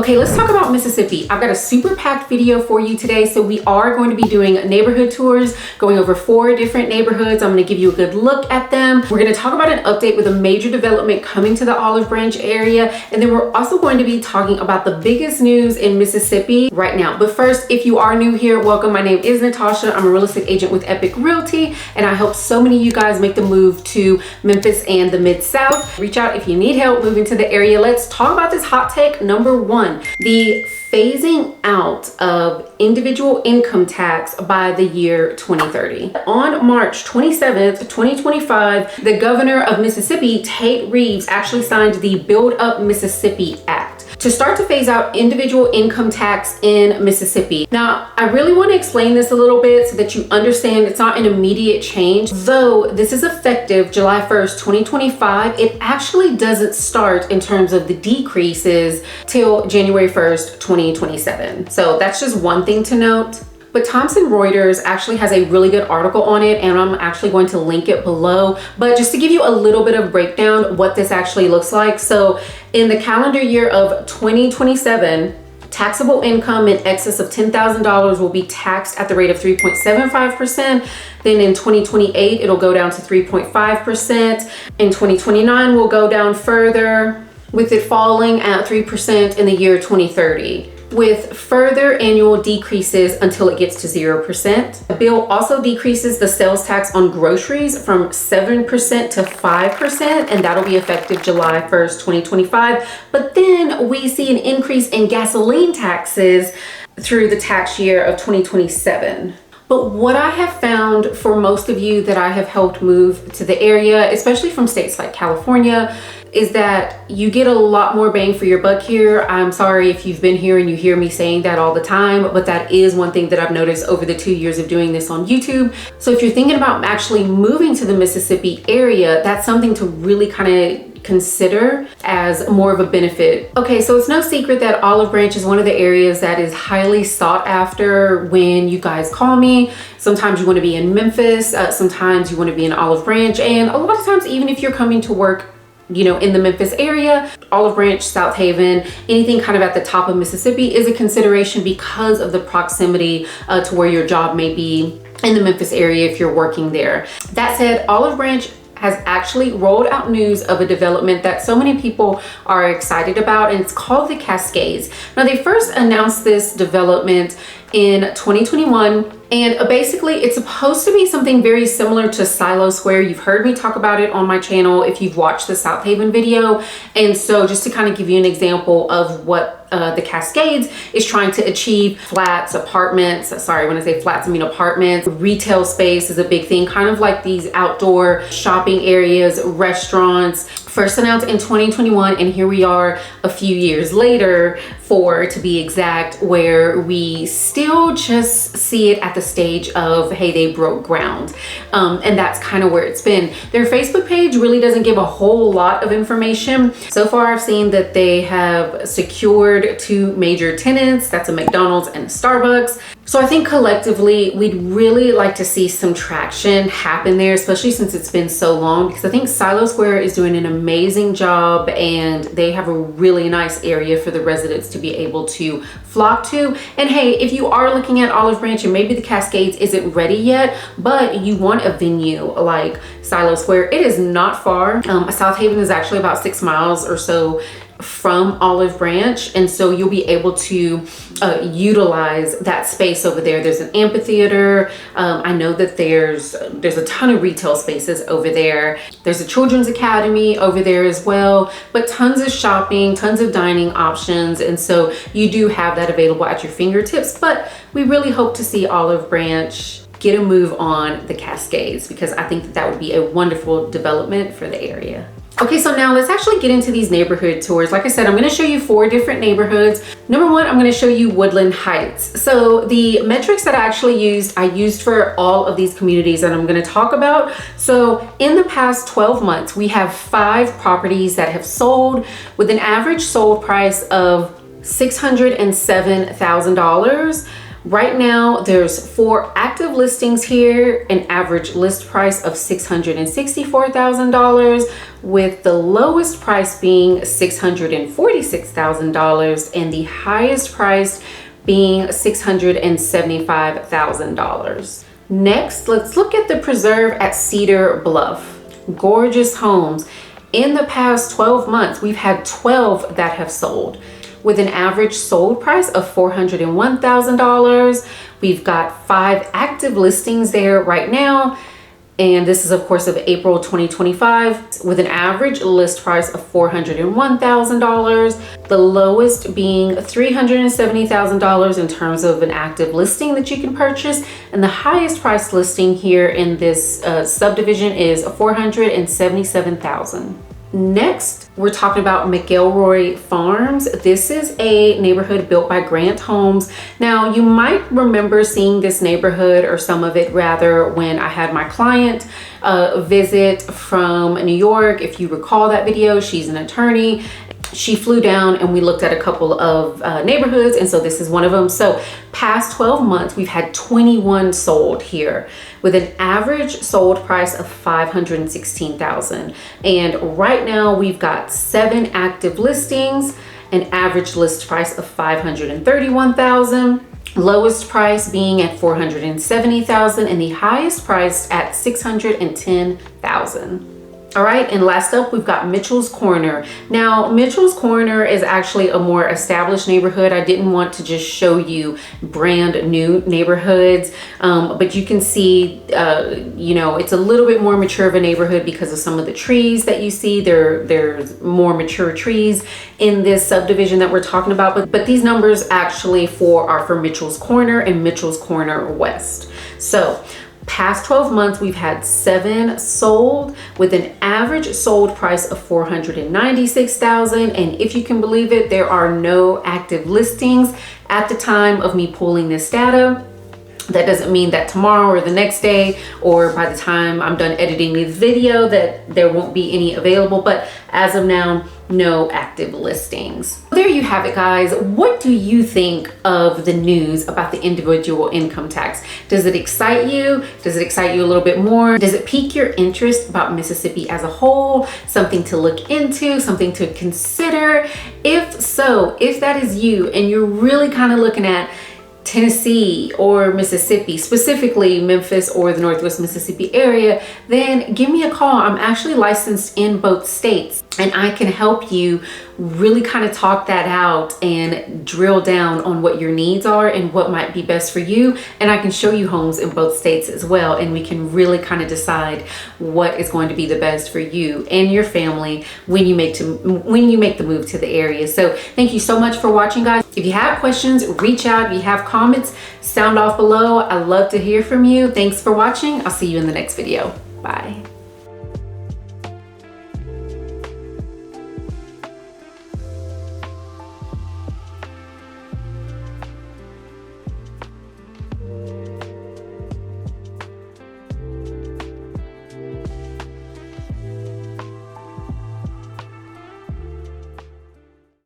Okay, let's talk about Mississippi. I've got a super packed video for you today. So we are going to be doing neighborhood tours, going over 4 different neighborhoods. I'm going to give you a good look at them. We're going to talk about an update with a major development coming to the Olive Branch area. And then we're also going to be talking about the biggest news in Mississippi right now. But first, if you are new here, welcome. My name is Natasha. I'm a real estate agent with Epique Realty, and I help so many of you guys make the move to Memphis and the Mid-South. Reach out if you need help moving to the area. Let's talk about this hot take number 1. The phasing out of individual income tax by the year 2030. On March 27th, 2025, the governor of Mississippi, Tate Reeves, actually signed the Buildup Mississippi Act to start to phase out individual income tax in Mississippi. Now, I really want to explain this a little bit so that you understand it's not an immediate change. Though this is effective July 1st, 2025, it actually doesn't start in terms of the decreases till January 1st, 2027. So that's just one thing to note. But Thomson Reuters actually has a really good article on it, and I'm actually going to link it below. But just to give you a little bit of breakdown what this actually looks like. So in the calendar year of 2027, taxable income in excess of $10,000 will be taxed at the rate of 3.75%. Then in 2028, it'll go down to 3.5%. In 2029, we'll go down further, with it falling at 3% in the year 2030. With further annual decreases until it gets to 0%. The bill also decreases the sales tax on groceries from 7% to 5%, and that'll be effective July 1st, 2025. But then we see an increase in gasoline taxes through the tax year of 2027. But what I have found for most of you that I have helped move to the area, especially from states like California, is that you get a lot more bang for your buck here. I'm sorry if you've been here and you hear me saying that all the time, but that is one thing that I've noticed over the 2 years of doing this on YouTube. So if you're thinking about actually moving to the Mississippi area, that's something to really kind of consider as more of a benefit. Okay, so it's no secret that Olive Branch is one of the areas that is highly sought after when you guys call me. Sometimes you want to be in Memphis, sometimes you want to be in Olive Branch, and a lot of times even if you're coming to work in the Memphis area, Olive Branch, South Haven, anything kind of at the top of Mississippi is a consideration because of the proximity to where your job may be in the Memphis area if you're working there. That said, Olive Branch has actually rolled out news of a development that so many people are excited about, and it's called the Cascades. Now, they first announced this development in 2021, and basically it's supposed to be something very similar to Silo Square. You've heard me talk about it on my channel if you've watched the South Haven video. And so just to kind of give you an example of what the Cascades is trying to achieve, flats, apartments, sorry, when I say flats, I mean apartments. Retail space is a big thing, kind of like these outdoor shopping areas, restaurants. First announced in 2021, and here we are a few years later, 4 to be exact, where we still just see it at the stage of, hey, they broke ground. And that's kind of where it's been. Their Facebook page really doesn't give a whole lot of information. So far, I've seen that they have secured 2 major tenants. That's a McDonald's and a Starbucks. So I think collectively, we'd really like to see some traction happen there, especially since it's been so long, because I think Silo Square is doing an amazing job and they have a really nice area for the residents to be able to flock to. And hey, if you are looking at Olive Branch and maybe the Cascades isn't ready yet, but you want a venue like Silo Square, it is not far. South Haven is actually about 6 miles or so from Olive Branch, and so you'll be able to utilize that space over there. There's an amphitheater. I know that there's a ton of retail spaces over there. There's a children's academy over there as well, but tons of shopping, tons of dining options, and so you do have that available at your fingertips. But we really hope to see Olive Branch get a move on the Cascades, because I think that would be a wonderful development for the area. Okay, so now let's actually get into these neighborhood tours. Like I said, I'm going to show you 4 different neighborhoods. Number 1, I'm going to show you Woodland Heights. So the metrics that I used for all of these communities that I'm going to talk about. So in the past 12 months, we have 5 properties that have sold with an average sold price of $607,000. Right now, there's 4 active listings here, an average list price of $664,000, with the lowest price being $646,000 and the highest price being $675,000. Next, let's look at the preserve at Cedar Bluff. Gorgeous homes. In the past 12 months, we've had 12 that have sold, with an average sold price of $401,000. We've got 5 active listings there right now. And this is, of course, of April 2025, with an average list price of $401,000. The lowest being $370,000 in terms of an active listing that you can purchase. And the highest price listing here in this subdivision is $477,000. Next, we're talking about McElroy Farms. This is a neighborhood built by Grant Homes. Now, you might remember seeing this neighborhood, or some of it rather, when I had my client visit from New York. If you recall that video, she's an attorney. She flew down and we looked at a couple of neighborhoods, and so this is one of them. So past 12 months, we've had 21 sold here, with an average sold price of $516,000. And right now we've got 7 active listings, an average list price of $531,000, lowest price being at $470,000, and the highest price at $610,000. All right, and last up, we've got Mitchell's Corner. Now, Mitchell's Corner is actually a more established neighborhood. I didn't want to just show you brand new neighborhoods, but you can see, you know, it's a little bit more mature of a neighborhood because of some of the trees that you see. There's more mature trees in this subdivision that we're talking about, but these numbers actually are for Mitchell's Corner and Mitchell's Corner West. So past 12 months, we've had 7 sold, with an average sold price of $496,000. And if you can believe it, there are no active listings at the time of me pulling this data. That doesn't mean that tomorrow or the next day, or by the time I'm done editing this video, that there won't be any available. But as of now, no active listings. There you have it, guys. What do you think of the news about the individual income tax? Does it excite you? Does it excite you a little bit more? Does it pique your interest about Mississippi as a whole? Something to look into, something to consider? If so, if that is you and you're really kind of looking at Tennessee or Mississippi, specifically Memphis or the Northwest Mississippi area, then give me a call. I'm actually licensed in both states, and I can help you really kind of talk that out and drill down on what your needs are and what might be best for you. And I can show you homes in both states as well, and we can really kind of decide what is going to be the best for you and your family when you make the move to the area. So thank you so much for watching, guys. If you have questions, reach out. If you have comments, sound off below. I love to hear from you. Thanks for watching. I'll see you in the next video. Bye.